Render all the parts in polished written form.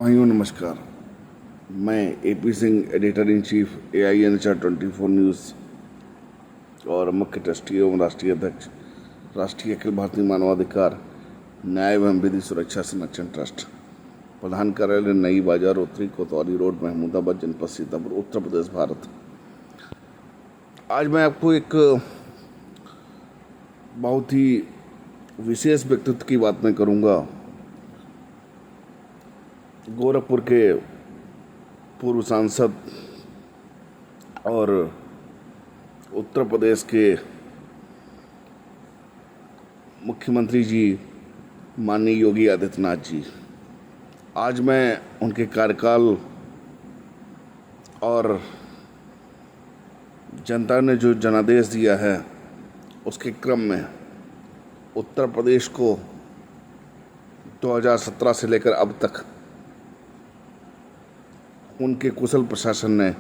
भाइयों नमस्कार। मैं AP Singh, editor in chief AINHR 24 news और मुख्य ट्रस्टी एवं राष्ट्रीय अध्यक्ष राष्ट्रीय अखिल भारतीय मानवाधिकार न्याय एवं विधि सुरक्षा संरक्षण ट्रस्ट, प्रधान कार्यालय नई बाजार, उत्तरी कोतवाली रोड, महमूदाबाद, जनपद सीतापुर, उत्तर प्रदेश, भारत। आज मैं आपको एक बहुत ही विशेष व्यक्तित्व की बात मैं करूँगा। गोरखपुर के पूर्व सांसद और उत्तर प्रदेश के मुख्यमंत्री जी माननीय योगी आदित्यनाथ जी। आज मैं उनके कार्यकाल और जनता ने जो जनादेश दिया है उसके क्रम में उत्तर प्रदेश को 2017 से लेकर अब तक उनके कुशल प्रशासन ने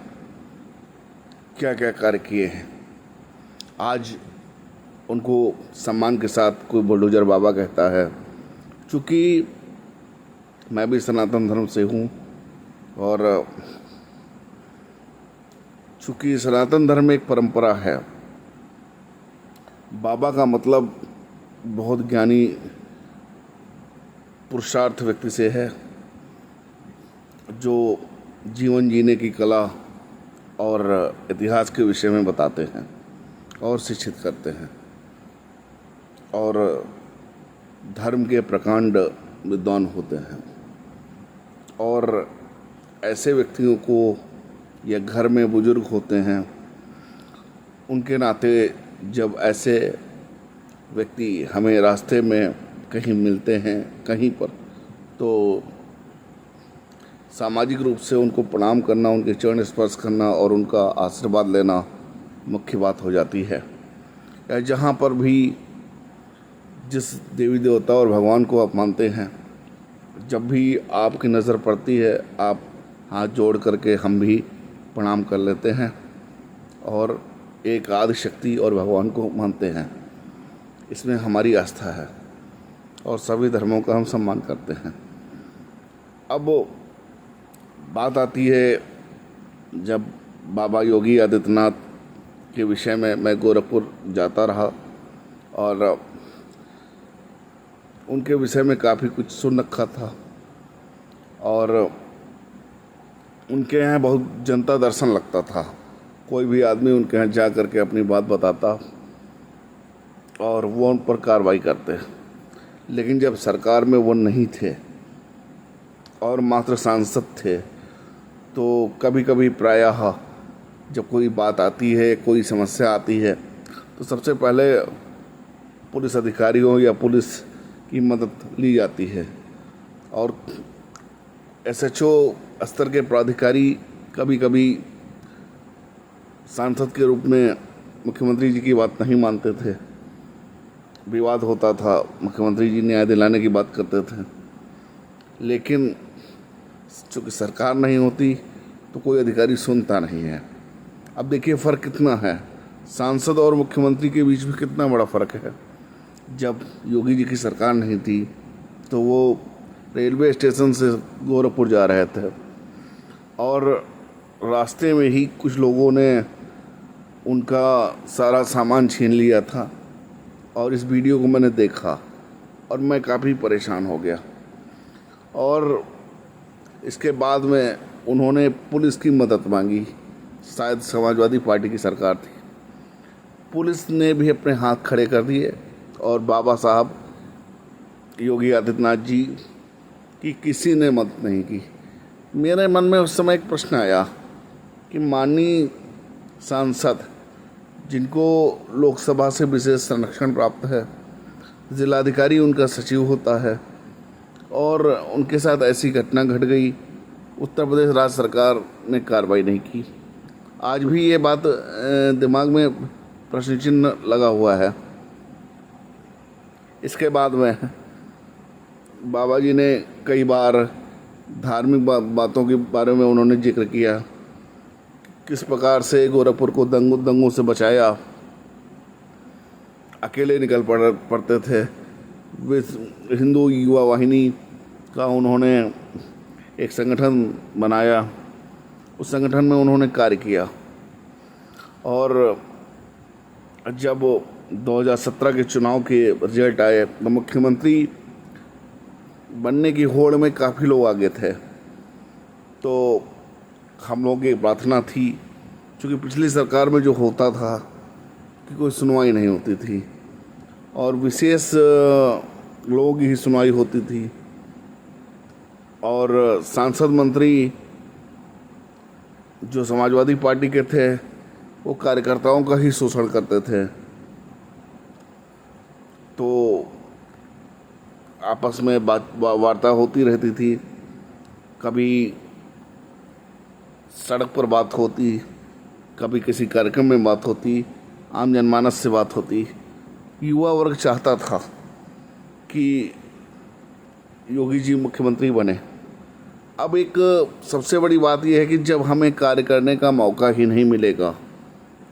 क्या क्या कार्य किए हैं, आज उनको सम्मान के साथ कोई बुलडोजर बाबा कहता है। चूँकि मैं भी सनातन धर्म से हूँ और चूँकि सनातन धर्म में एक परंपरा है, बाबा का मतलब बहुत ज्ञानी पुरुषार्थ व्यक्ति से है, जो जीवन जीने की कला और इतिहास के विषय में बताते हैं और शिक्षित करते हैं और धर्म के प्रकांड विद्वान होते हैं। और ऐसे व्यक्तियों को या घर में बुजुर्ग होते हैं, उनके नाते जब ऐसे व्यक्ति हमें रास्ते में कहीं मिलते हैं कहीं पर, तो सामाजिक रूप से उनको प्रणाम करना, उनके चरण स्पर्श करना और उनका आशीर्वाद लेना मुख्य बात हो जाती है। या जहाँ पर भी जिस देवी देवता और भगवान को आप मानते हैं, जब भी आपकी नज़र पड़ती है, आप हाथ जोड़ करके हम भी प्रणाम कर लेते हैं और एक आदि शक्ति और भगवान को मानते हैं। इसमें हमारी आस्था है और सभी धर्मों का हम सम्मान करते हैं। अब बात आती है, जब बाबा योगी आदित्यनाथ के विषय में मैं गोरखपुर जाता रहा और उनके विषय में काफ़ी कुछ सुन रखा था और उनके यहाँ बहुत जनता दर्शन लगता था। कोई भी आदमी उनके यहाँ जा कर के अपनी बात बताता और वो उन पर कार्रवाई करते। लेकिन जब सरकार में वो नहीं थे और मात्र सांसद थे, तो कभी कभी प्रायः जब कोई बात आती है, कोई समस्या आती है, तो सबसे पहले पुलिस अधिकारियों या पुलिस की मदद ली जाती है और SHO स्तर के प्राधिकारी कभी कभी सांसद के रूप में मुख्यमंत्री जी की बात नहीं मानते थे। विवाद होता था, मुख्यमंत्री जी न्याय दिलाने की बात करते थे, लेकिन चूँकि सरकार नहीं होती तो कोई अधिकारी सुनता नहीं है। अब देखिए फ़र्क कितना है, सांसद और मुख्यमंत्री के बीच में कितना बड़ा फ़र्क है। जब योगी जी की सरकार नहीं थी तो वो रेलवे स्टेशन से गोरखपुर जा रहे थे और रास्ते में ही कुछ लोगों ने उनका सारा सामान छीन लिया था और इस वीडियो को मैंने देखा और मैं काफ़ी परेशान हो गया। और इसके बाद में उन्होंने पुलिस की मदद मांगी। शायद समाजवादी पार्टी की सरकार थी, पुलिस ने भी अपने हाथ खड़े कर दिए और बाबा साहब योगी आदित्यनाथ जी की किसी ने मदद नहीं की। मेरे मन में उस समय एक प्रश्न आया कि माननीय सांसद, जिनको लोकसभा से विशेष संरक्षण प्राप्त है, जिलाधिकारी उनका सचिव होता है, और उनके साथ ऐसी घटना घट गई, उत्तर प्रदेश राज्य सरकार ने कार्रवाई नहीं की। आज भी ये बात दिमाग में प्रश्न चिन्ह लगा हुआ है। इसके बाद में बाबा जी ने कई बार धार्मिक बातों के बारे में उन्होंने जिक्र किया, किस प्रकार से गोरखपुर को दंगों से बचाया। अकेले निकल पड़ते थे। हिंदू युवा वाहिनी का उन्होंने एक संगठन बनाया, उस संगठन में उन्होंने कार्य किया। और जब 2017 के चुनाव के रिजल्ट आए तो मुख्यमंत्री बनने की होड़ में काफ़ी लोग आगे थे। तो हम लोगों की प्रार्थना थी, क्योंकि पिछली सरकार में जो होता था कि कोई सुनवाई नहीं होती थी और विशेष लोगों की ही सुनवाई होती थी, और सांसद मंत्री जो समाजवादी पार्टी के थे वो कार्यकर्ताओं का ही शोषण करते थे। तो आपस में वार्ता होती रहती थी, कभी सड़क पर बात होती, कभी किसी कार्यक्रम में बात होती, आम जनमानस से बात होती। युवा वर्ग चाहता था कि योगी जी मुख्यमंत्री बने। अब एक सबसे बड़ी बात यह है कि जब हमें कार्य करने का मौका ही नहीं मिलेगा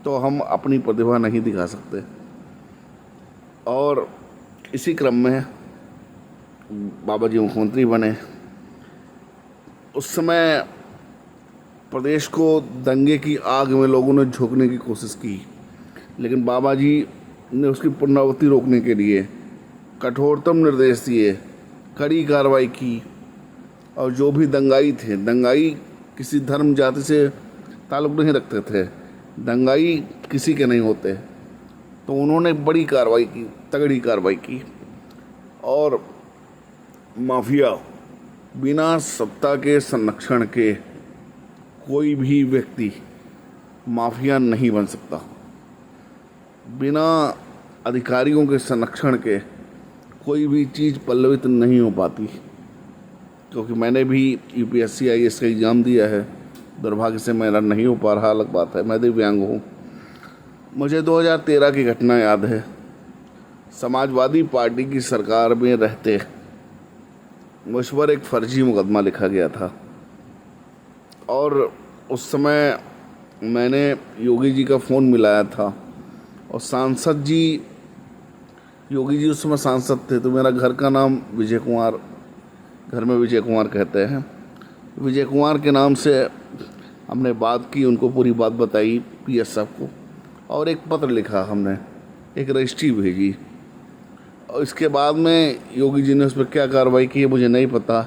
तो हम अपनी प्रतिभा नहीं दिखा सकते। और इसी क्रम में बाबा जी मुख्यमंत्री बने। उस समय प्रदेश को दंगे की आग में लोगों ने झोंकने की कोशिश की, लेकिन बाबा जी ने उसकी पुनरावृत्ति रोकने के लिए कठोरतम निर्देश दिए, कड़ी कार्रवाई की। और जो भी दंगाई थे, दंगाई किसी धर्म जाति से ताल्लुक़ नहीं रखते थे, दंगाई किसी के नहीं होते, तो उन्होंने बड़ी कार्रवाई की, तगड़ी कार्रवाई की। और माफिया, बिना सत्ता के संरक्षण के कोई भी व्यक्ति माफिया नहीं बन सकता। बिना अधिकारियों के संरक्षण के कोई भी चीज़ पल्लवित नहीं हो पाती। क्योंकि मैंने भी यूपीएससी आईएएस का एग्ज़ाम दिया है, दुर्भाग्य से मेरा नहीं हो पा रहा, अलग बात है, मैं दिव्यांग हूँ। मुझे 2013 की घटना याद है। समाजवादी पार्टी की सरकार में रहते मुझ पर एक फर्जी मुकदमा लिखा गया था, और उस समय मैंने योगी जी का फ़ोन मिलाया था, और सांसद जी, योगी जी उस समय सांसद थे, तो मेरा घर का नाम विजय कुमार, घर में विजय कुमार कहते हैं, विजय कुमार के नाम से हमने बात की, उनको पूरी बात बताई पीएस साहब को, और एक पत्र लिखा हमने, एक रजिस्ट्री भेजी। और इसके बाद में योगी जी ने उस पर क्या कार्रवाई की है मुझे नहीं पता।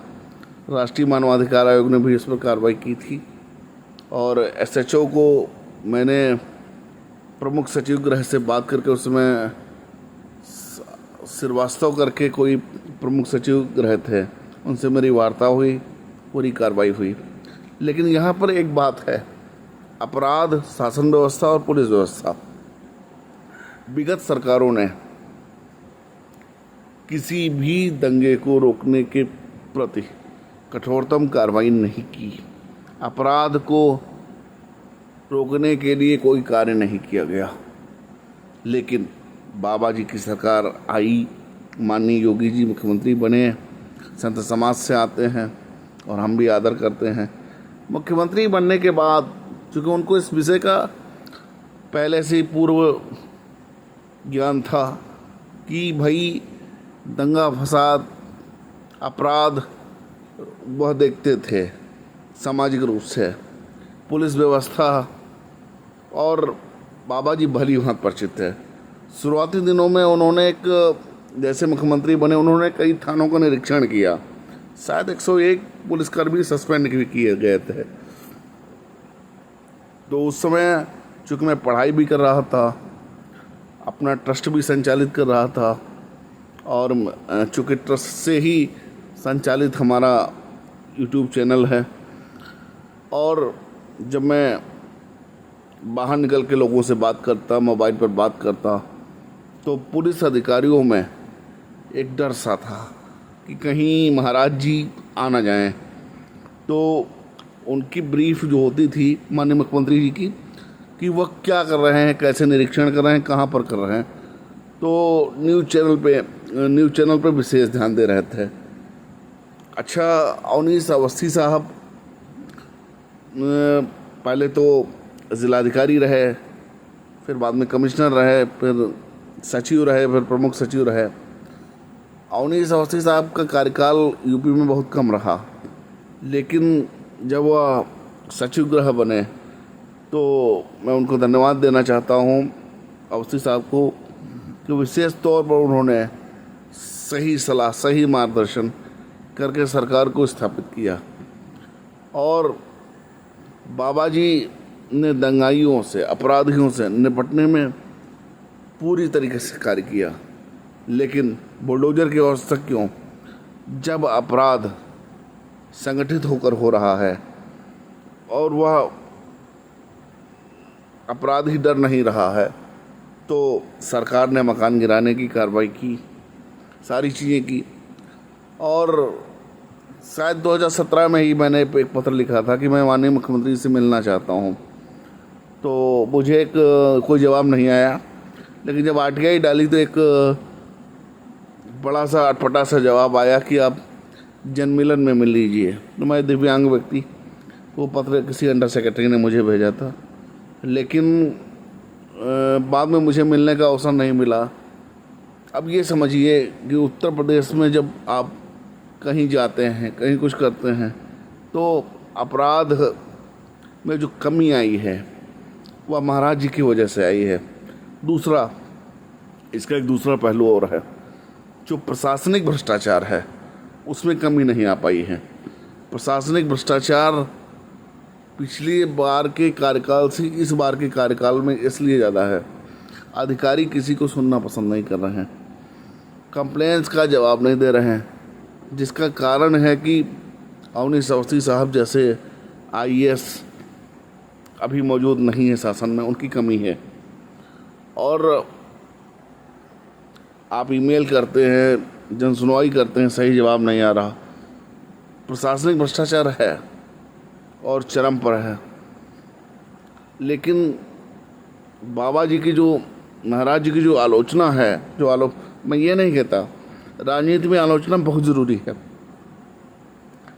राष्ट्रीय मानवाधिकार आयोग ने भी उस पर कार्रवाई की थी, और एसएचओ को मैंने प्रमुख सचिव गृह से बात करके, उसमें श्रीवास्तव करके कोई प्रमुख सचिव गृह थे, उनसे मेरी वार्ता हुई, पूरी कार्रवाई हुई। लेकिन यहाँ पर एक बात है, अपराध, शासन व्यवस्था और पुलिस व्यवस्था, विगत सरकारों ने किसी भी दंगे को रोकने के प्रति कठोरतम कार्रवाई नहीं की। अपराध को रोकने के लिए कोई कार्य नहीं किया गया। लेकिन बाबा जी की सरकार आई, माननीय योगी जी मुख्यमंत्री बने, संत समाज से आते हैं और हम भी आदर करते हैं। मुख्यमंत्री बनने के बाद चूँकि उनको इस विषय का पहले से ही पूर्व ज्ञान था कि भाई दंगा फसाद अपराध वह देखते थे सामाजिक रूप से, पुलिस व्यवस्था, और बाबा जी भली भांति परिचित है। शुरुआती दिनों में उन्होंने जैसे मुख्यमंत्री बने, उन्होंने कई थानों का निरीक्षण किया, शायद 101 पुलिसकर्मी सस्पेंड भी किए गए थे। तो उस समय चूँकि मैं पढ़ाई भी कर रहा था, अपना ट्रस्ट भी संचालित कर रहा था, और चूँकि ट्रस्ट से ही संचालित हमारा यूट्यूब चैनल है, और जब मैं बाहर निकल के लोगों से बात करता, मोबाइल पर बात करता, तो पुलिस अधिकारियों में एक डर सा था कि कहीं महाराज जी आ ना जाएं। तो उनकी ब्रीफ जो होती थी माननीय मुख्यमंत्री जी की, कि वह क्या कर रहे हैं, कैसे निरीक्षण कर रहे हैं, कहाँ पर कर रहे हैं, तो न्यूज़ चैनल पर विशेष ध्यान दे रहे थे। अच्छा, अवनीश अवस्थी साहब पहले तो ज़िलाधिकारी रहे, फिर बाद में कमिश्नर रहे, फिर सचिव रहे, फिर प्रमुख सचिव रहे। अवनीश अवस्थी साहब का कार्यकाल यूपी में बहुत कम रहा, लेकिन जब वह सचिव गृह बने तो मैं उनको धन्यवाद देना चाहता हूँ अवस्थी साहब को कि विशेष तौर पर उन्होंने सही सलाह, सही मार्गदर्शन करके सरकार को स्थापित किया। और बाबा जी ने दंगाइयों से, अपराधियों से निपटने में पूरी तरीके से कार्य किया। लेकिन बुलडोजर की अवस्था क्यों, जब अपराध संगठित होकर हो रहा है और वह अपराधी डर नहीं रहा है, तो सरकार ने मकान गिराने की कार्रवाई की, सारी चीज़ें की। और शायद 2017 में ही मैंने एक पत्र लिखा था कि मैं माननीय मुख्यमंत्री से मिलना चाहता हूँ, तो मुझे कोई जवाब नहीं आया। लेकिन जब आरटीआई डाली तो एक बड़ा सा अटपटा सा जवाब आया कि आप जनमिलन में मिल लीजिए। तो मैं दिव्यांग व्यक्ति, वो पत्र किसी अंडर सेक्रेटरी ने मुझे भेजा था, लेकिन बाद में मुझे मिलने का अवसर नहीं मिला। अब ये समझिए कि उत्तर प्रदेश में जब आप कहीं जाते हैं, कहीं कुछ करते हैं, तो अपराध में जो कमी आई है वह महाराज जी की वजह से आई है। दूसरा, इसका एक दूसरा पहलू और है, जो प्रशासनिक भ्रष्टाचार है उसमें कमी नहीं आ पाई है। प्रशासनिक भ्रष्टाचार पिछली बार के कार्यकाल से इस बार के कार्यकाल में इसलिए ज़्यादा है, अधिकारी किसी को सुनना पसंद नहीं कर रहे हैं, कंप्लेंट्स का जवाब नहीं दे रहे हैं, जिसका कारण है कि अवनीश अवस्थी साहब जैसे आईएएस अभी मौजूद नहीं है शासन में, उनकी कमी है। और आप ईमेल करते हैं, जनसुनवाई करते हैं, सही जवाब नहीं आ रहा। प्रशासनिक भ्रष्टाचार है और चरम पर है। लेकिन बाबा जी की जो, महाराज जी की जो आलोचना है, मैं ये नहीं कहता, राजनीति में आलोचना बहुत ज़रूरी है,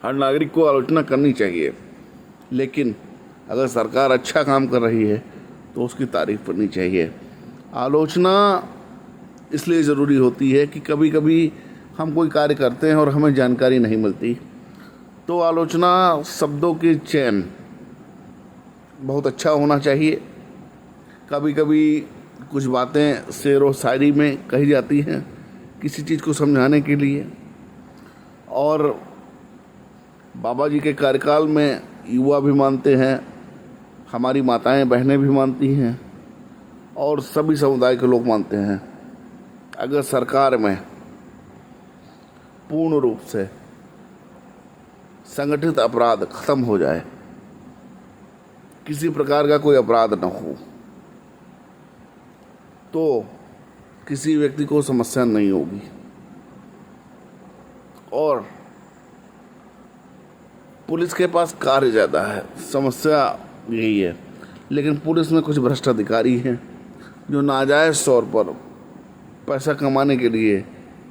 हर नागरिक को आलोचना करनी चाहिए। लेकिन अगर सरकार अच्छा काम कर रही है तो उसकी तारीफ करनी चाहिए। आलोचना इसलिए ज़रूरी होती है कि कभी कभी हम कोई कार्य करते हैं और हमें जानकारी नहीं मिलती, तो आलोचना शब्दों के चयन बहुत अच्छा होना चाहिए। कभी कभी कुछ बातें शेर व शायरी में कही जाती हैं किसी चीज़ को समझाने के लिए। और बाबा जी के कार्यकाल में युवा भी मानते हैं, हमारी माताएं बहनें भी मानती हैं और सभी समुदाय के लोग मानते हैं। अगर सरकार में पूर्ण रूप से संगठित अपराध खत्म हो जाए, किसी प्रकार का कोई अपराध न हो, तो किसी व्यक्ति को समस्या नहीं होगी। और पुलिस के पास कार्य ज़्यादा है, समस्या यही है। लेकिन पुलिस में कुछ भ्रष्ट अधिकारी हैं जो नाजायज़ तौर पर पैसा कमाने के लिए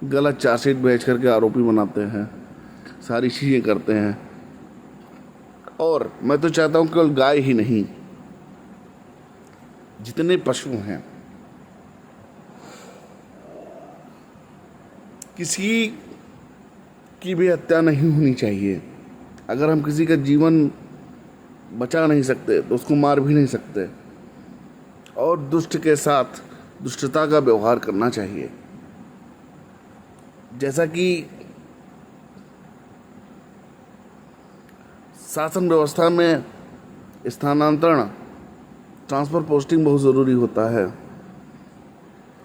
गलत चार्जशीट भेज करके आरोपी बनाते हैं, सारी चीज़ें करते हैं। और मैं तो चाहता हूँ केवल गाय ही नहीं, जितने पशु हैं, किसी की भी हत्या नहीं होनी चाहिए। अगर हम किसी का जीवन बचा नहीं सकते तो उसको मार भी नहीं सकते। और दुष्ट के साथ दुष्टता का व्यवहार करना चाहिए। जैसा कि शासन व्यवस्था में स्थानांतरण, ट्रांसफ़र पोस्टिंग बहुत ज़रूरी होता है।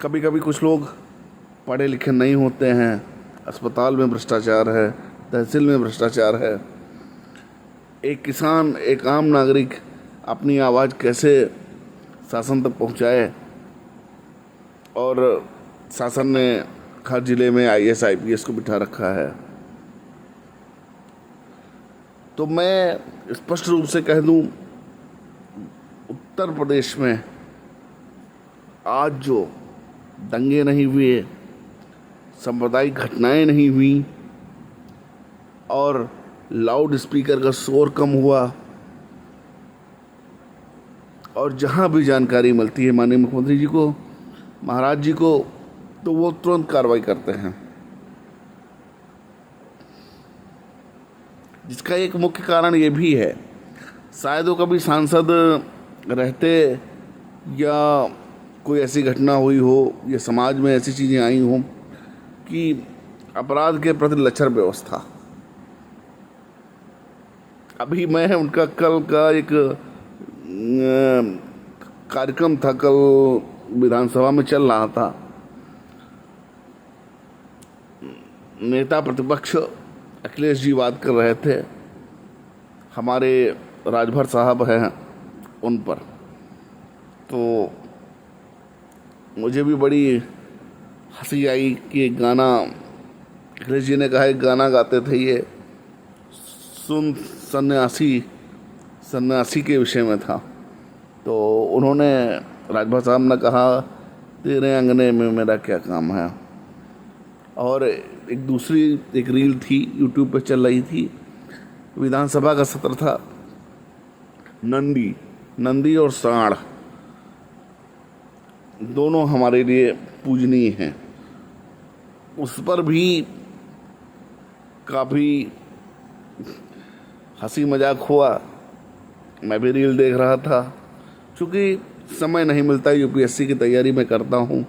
कभी कभी कुछ लोग पढ़े लिखे नहीं होते हैं, अस्पताल में भ्रष्टाचार है, तहसील में भ्रष्टाचार है। एक किसान, एक आम नागरिक अपनी आवाज़ कैसे शासन तक पहुंचाए, और शासन ने हर ज़िले में आईएएस आईपीएस को बिठा रखा है। तो मैं स्पष्ट रूप से कह दूं, उत्तर प्रदेश में आज जो दंगे नहीं हुए, सांप्रदायिक घटनाएं नहीं हुई और लाउड स्पीकर का शोर कम हुआ, और जहां भी जानकारी मिलती है माननीय मुख्यमंत्री जी को, महाराज जी को, तो वो तुरंत कार्रवाई करते हैं। जिसका एक मुख्य कारण ये भी है, शायद वो कभी सांसद रहते या कोई ऐसी घटना हुई हो या समाज में ऐसी चीज़ें आई हों कि अपराध के प्रति लचर व्यवस्था। अभी मैं उनका कल का एक कार्यक्रम था, कल विधानसभा में चल रहा था। नेता प्रतिपक्ष अखिलेश जी बात कर रहे थे, हमारे राजभर साहब हैं उन पर, तो मुझे भी बड़ी हंसी आई कि गाना अखिलेश जी ने कहा, एक गाना गाते थे ये, सुन सन्यासी के विषय में था। तो उन्होंने, राजभर साहब ने कहा, तेरे अंगने में मेरा क्या काम है। और एक दूसरी एक रील थी, यूट्यूब पे चल रही थी, विधानसभा का सत्र था, नंदी और सांड दोनों हमारे लिए पूजनीय हैं। उस पर भी काफ़ी हंसी मजाक हुआ। मैं भी रील देख रहा था, क्योंकि समय नहीं मिलता, यूपीएससी की तैयारी मैं करता हूँ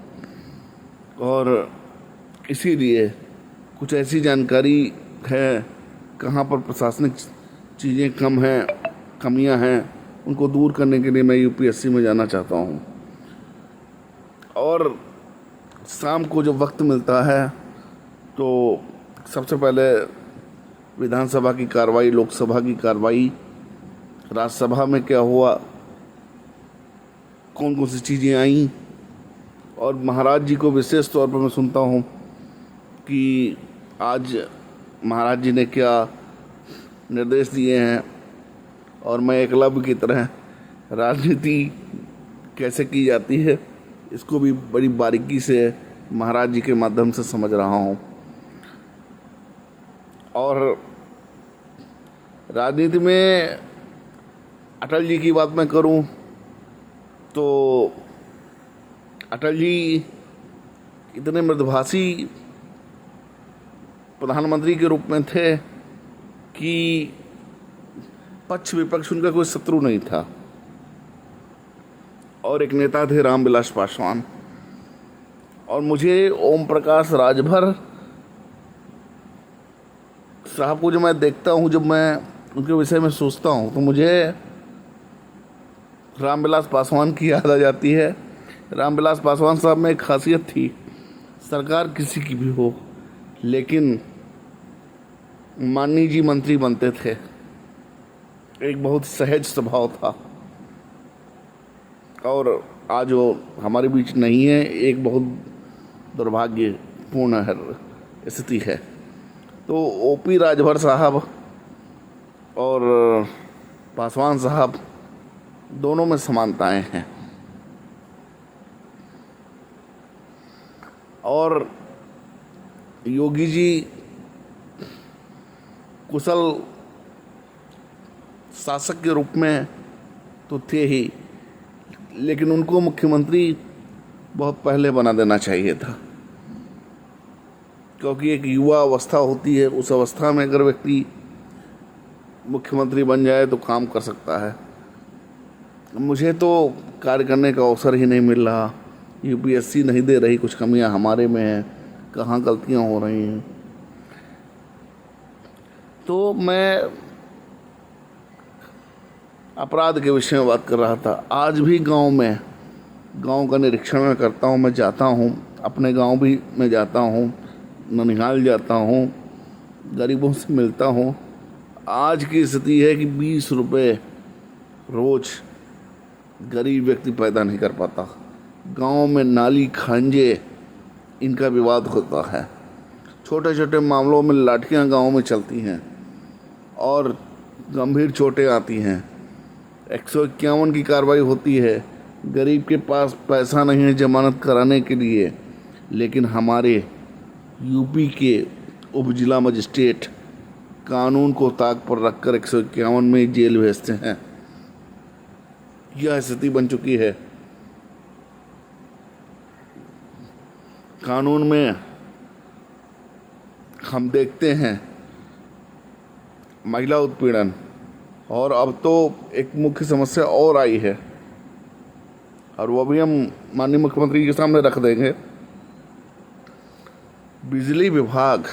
और इसीलिए कुछ ऐसी जानकारी है कहाँ पर प्रशासनिक चीज़ें कम हैं, कमियां हैं, उनको दूर करने के लिए मैं यूपीएससी में जाना चाहता हूँ। और शाम को जब वक्त मिलता है तो सबसे पहले विधानसभा की कार्रवाई, लोकसभा की कार्रवाई, राज्यसभा में क्या हुआ, कौन कौन सी चीज़ें आई, और महाराज जी को विशेष तौर पर मैं सुनता हूँ कि आज महाराज जी ने क्या निर्देश दिए हैं, और मैं एकलव्य की तरह राजनीति कैसे की जाती है इसको भी बड़ी बारीकी से महाराज जी के माध्यम से समझ रहा हूँ। और राजनीति में अटल जी की बात मैं करूं तो अटल जी इतने मृदुभाषी प्रधानमंत्री के रूप में थे कि पक्ष विपक्ष उनका कोई शत्रु नहीं था। और एक नेता थे रामविलास पासवान, और मुझे ओम प्रकाश राजभर साहब को जब मैं देखता हूँ, जब मैं उनके विषय में सोचता हूँ, तो मुझे रामविलास पासवान की याद आ जाती है। रामविलास पासवान साहब में एक खासियत थी, सरकार किसी की भी हो, लेकिन माननीय जी मंत्री बनते थे। एक बहुत सहज स्वभाव था, और आज वो हमारे बीच नहीं है, एक बहुत दुर्भाग्यपूर्ण स्थिति है। तो ओपी राजभर साहब और पासवान साहब दोनों में समानताएं हैं, और योगी जी कुशल शासक के रूप में तो थे ही, लेकिन उनको मुख्यमंत्री बहुत पहले बना देना चाहिए था, क्योंकि एक युवा अवस्था होती है, उस अवस्था में अगर व्यक्ति मुख्यमंत्री बन जाए तो काम कर सकता है। मुझे तो कार्य करने का अवसर ही नहीं मिल रहा, यूपीएससी नहीं दे रही, कुछ कमियां हमारे में हैं, कहाँ गलतियां हो रही हैं। तो मैं अपराध के विषय में बात कर रहा था। आज भी गांव का निरीक्षण मैं करता हूँ, मैं जाता हूँ, अपने गांव भी मैं जाता हूँ, ननिहाल जाता हूँ, गरीबों से मिलता हूँ। आज की स्थिति है कि 20 रुपये रोज गरीब व्यक्ति पैदा नहीं कर पाता। गांव में नाली खांजे इनका विवाद होता है, छोटे छोटे मामलों में लाठियां गांव में चलती हैं और गंभीर चोटें आती हैं। 151 की कार्रवाई होती है, गरीब के पास पैसा नहीं है जमानत कराने के लिए, लेकिन हमारे यूपी के उप जिला मजिस्ट्रेट कानून को ताक पर रखकर 151 में जेल भेजते हैं। यह स्थिति बन चुकी है। कानून में हम देखते हैं महिला उत्पीड़न, और अब तो एक मुख्य समस्या और आई है, और वो भी हम माननीय मुख्यमंत्री के सामने रख देंगे। बिजली विभाग,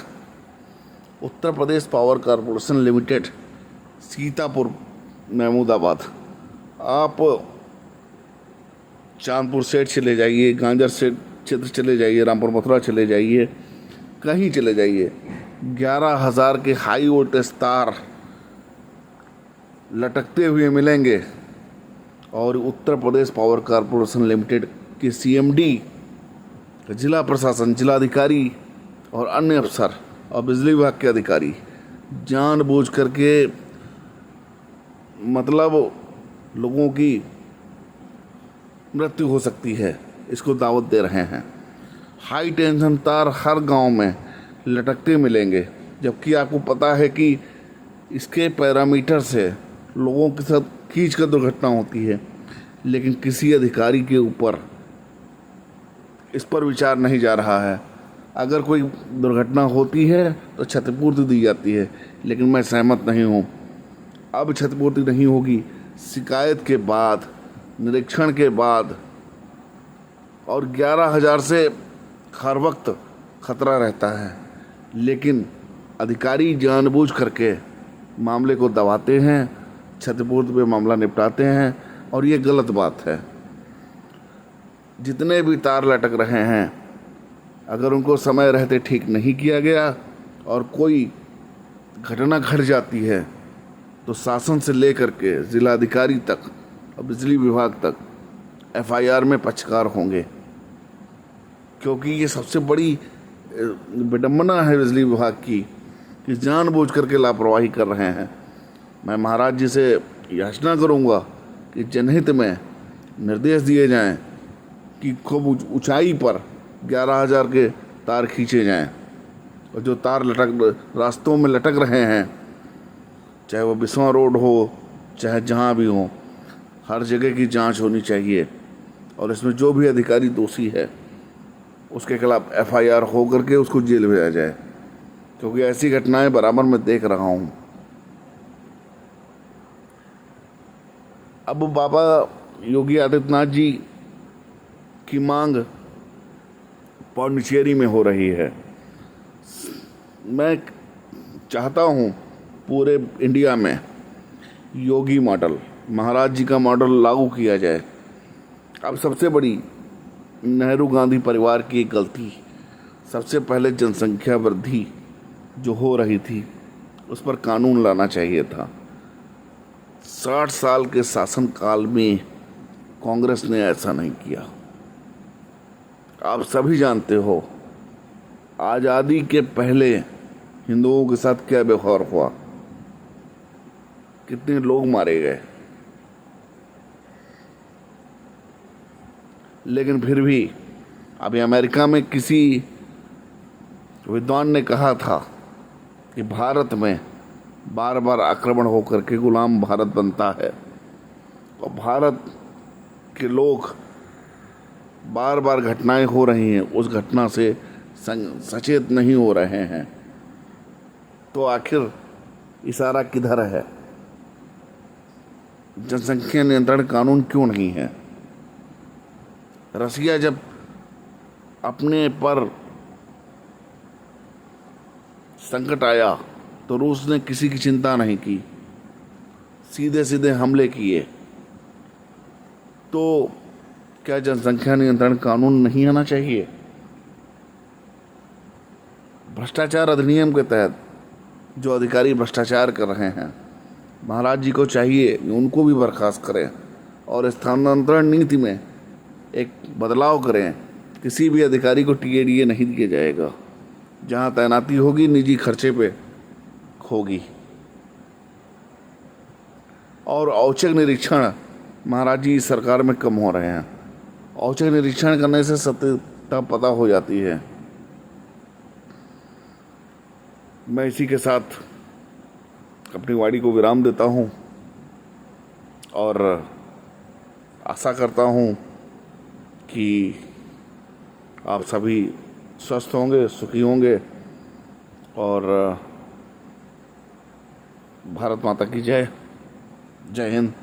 Uttar Pradesh power corporation limited, Sitapur Mahmudabad, आप चांदपुर सेठ चले जाइए, गांजर सेठ क्षेत्र चले जाइए, रामपुर मथुरा चले जाइए, कहीं चले जाइए, 11,000 के हाई वोल्टेज तार लटकते हुए मिलेंगे। और उत्तर प्रदेश पावर कॉरपोरेशन लिमिटेड के सीएमडी, जिला प्रशासन, जिलाधिकारी और अन्य अफसर और बिजली विभाग के अधिकारी जानबूझ करके मतलब लोगों की मृत्यु हो सकती है, इसको दावत दे रहे हैं। हाई टेंशन तार हर गांव में लटकते मिलेंगे, जबकि आपको पता है कि इसके पैरामीटर से लोगों के साथ खींच कर दुर्घटना होती है, लेकिन किसी अधिकारी के ऊपर इस पर विचार नहीं जा रहा है। अगर कोई दुर्घटना होती है तो क्षतिपूर्ति दी जाती है, लेकिन मैं सहमत नहीं हूँ। अब क्षतिपूर्ति नहीं होगी। शिकायत के बाद, निरीक्षण के बाद, और 11,000 से हर वक्त खतरा रहता है, लेकिन अधिकारी जानबूझ करके मामले को दबाते हैं, क्षतिपूर्ति पे मामला निपटाते हैं, और ये गलत बात है। जितने भी तार लटक रहे हैं, अगर उनको समय रहते ठीक नहीं किया गया और कोई घटना घट जाती है, तो शासन से लेकर के जिलाधिकारी तक और बिजली विभाग तक एफआईआर में पक्षकार होंगे, क्योंकि ये सबसे बड़ी विडंबना है बिजली विभाग की कि जानबूझ करके लापरवाही कर रहे हैं। मैं महाराज जी से याचना करूंगा कि जनहित में निर्देश दिए जाएं कि खूब ऊंचाई पर 11,000 के तार खींचे जाएं, और जो तार रास्तों में लटक रहे हैं, चाहे वो बिस्वा रोड हो, चाहे जहाँ भी हो, हर जगह की जांच होनी चाहिए, और इसमें जो भी अधिकारी दोषी है उसके खिलाफ एफआईआर हो करके उसको जेल भेजा जाए, क्योंकि ऐसी घटनाएं बराबर मैं देख रहा हूँ। अब बाबा योगी आदित्यनाथ जी की मांग पौंडीचेरी में हो रही है। मैं चाहता हूँ पूरे इंडिया में योगी मॉडल, महाराज जी का मॉडल लागू किया जाए। अब सबसे बड़ी नेहरू गांधी परिवार की एक गलती, सबसे पहले जनसंख्या वृद्धि जो हो रही थी उस पर कानून लाना चाहिए था। 60 साल के शासनकाल में कांग्रेस ने ऐसा नहीं किया। आप सभी जानते हो आज़ादी के पहले हिंदुओं के साथ क्या व्यवहार हुआ, कितने लोग मारे गए, लेकिन फिर भी अभी अमेरिका में किसी विद्वान ने कहा था कि भारत में बार बार आक्रमण होकर के गुलाम भारत बनता है, और भारत के लोग बार बार घटनाएं हो रही हैं, उस घटना से सचेत नहीं हो रहे हैं। तो आखिर इशारा किधर है? जनसंख्या नियंत्रण कानून क्यों नहीं है? रसिया जब अपने पर संकट आया तो रूस ने किसी की चिंता नहीं की, सीधे सीधे हमले किए। तो क्या जनसंख्या नियंत्रण कानून नहीं आना चाहिए? भ्रष्टाचार अधिनियम के तहत जो अधिकारी भ्रष्टाचार कर रहे हैं, महाराज जी को चाहिए कि उनको भी बर्खास्त करें और स्थानांतरण नीति में एक बदलाव करें। किसी भी अधिकारी को टीएडीए नहीं दिया जाएगा, जहां तैनाती होगी निजी खर्चे पे होगी। और औचक निरीक्षण महाराज जी सरकार में कम हो रहे हैं। औचक निरीक्षण करने से सत्यता पता हो जाती है। मैं इसी के साथ अपनी वाणी को विराम देता हूँ और आशा करता हूँ कि आप सभी स्वस्थ होंगे, सुखी होंगे और भारत माता की जय। जय हिंद।